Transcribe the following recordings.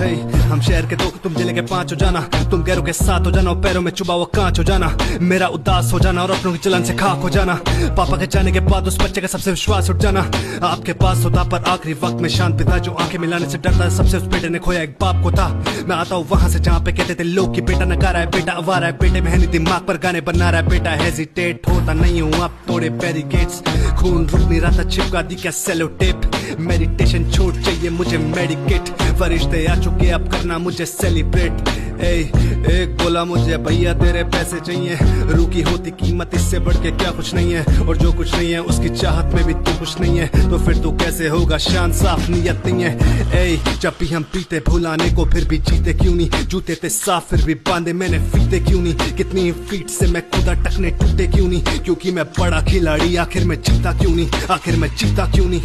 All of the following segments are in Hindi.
हम शहर के दो, तुम जिले के 5 हो जाना, तुम गैरों के साथ हो जाना और पैरों में चुबा हुआ कांच हो जाना, मेरा उदास हो जाना और अपनों की चलन से खाक हो जाना। पापा के जाने के बाद उस बच्चे का सबसे विश्वास उठ जाना। आपके पास होता पर आखिरी वक्त में शांत पिता जो आंखें मिलाने से डरता, सबसे उस बेटे ने खोया एक बाप को था। मैं आता हूँ वहां से जहाँ पे कहते थे लोग कि बेटा नकारा है, बेटा आवारा है, बेटे में है नहीं दिमाग पर गाने बना रहा है, बेटा हेजिटेट होता नहीं हूँ अब तोड़े बैरिकेड्स, खून रुक नहीं रहा था चिपका दी क्या सेलो टेप, मेडिटेशन छोड़ चाहिए मुझे मेडिकेट, फरिश्ते आ चुके अब करना मुझे सेलिब्रेट। एक बोला मुझे भैया तेरे पैसे चाहिए, रुकी होती कीमत इससे बढ़ के क्या कुछ नहीं है, और जो कुछ नहीं है उसकी चाहत में भी तू कुछ नहीं है, तो फिर तू कैसे होगा शान, साफ नियत नहीं है। जब भी हम पीते भुलाने को फिर भी जीते क्यों नहीं, जूते थे साफ फिर भी बांधे मैंने फीते क्यों नहीं, कितनी फीट से मैं खुदा टकने टूटे क्यों नहीं, क्योंकि मैं बड़ा खिलाड़ी आखिर में जीता क्यों नहीं, आखिर में जीता क्यों नहीं।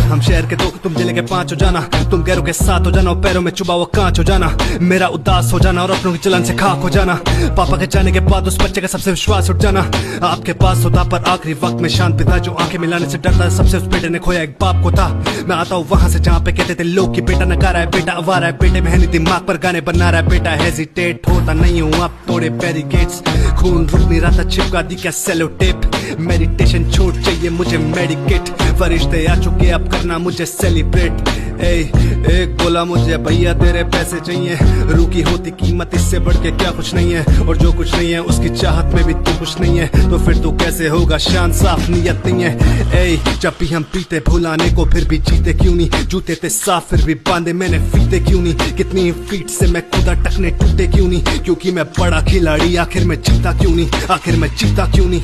हम शहर के दो, तुम जिले के 5 हो जाना, तुम गैरों के साथ हो जाना और पैरों में चुबा हुआ कांच हो जाना, मेरा उदास हो जाना और अपनों की चलन से खाक हो जाना। पापा के जाने के बाद उस बच्चे का सबसे विश्वास उठ जाना। आपके पास होता पर आखिरी वक्त में शांत पिता जो आंखें मिलाने से डरता, सबसे उस बेटे ने खोया एक बाप को था। मैं आता हूँ वहां से जहाँ पे कहते थे लोग कि बेटा नकारा है, बेटा आवारा है, बेटे में है नहीं दिमाग पर गाने बना रहा है, बेटा हेजिटेट होता नहीं हूँ अब तोड़े बैरिकेड्स, खून रुक नहीं रहा था चिपका दी क्या सेलो टेप, मेडिटेशन छोड़ चाहिए मुझे मेडिकेट, फरिश्ते आ चुके अब करना मुझे सेलिब्रेट। एक बोला मुझे भैया तेरे पैसे चाहिए, रुकी होती कीमत इससे बढ़ के क्या कुछ नहीं है, और जो कुछ नहीं है उसकी चाहत में भी तू कुछ नहीं है, तो फिर तू कैसे होगा शान, साफ नियत नहीं है। जब भी हम पीते भुलाने को फिर भी जीते क्यों नहीं, जूते थे साफ फिर भी बांधे मैंने फीते क्यों नहीं, कितनी फीट से मैं खुदा टकने टूटे क्यों नहीं, क्योंकि मैं बड़ा खिलाड़ी आखिर में जीता क्यों नहीं, आखिर में जीता क्यों नहीं।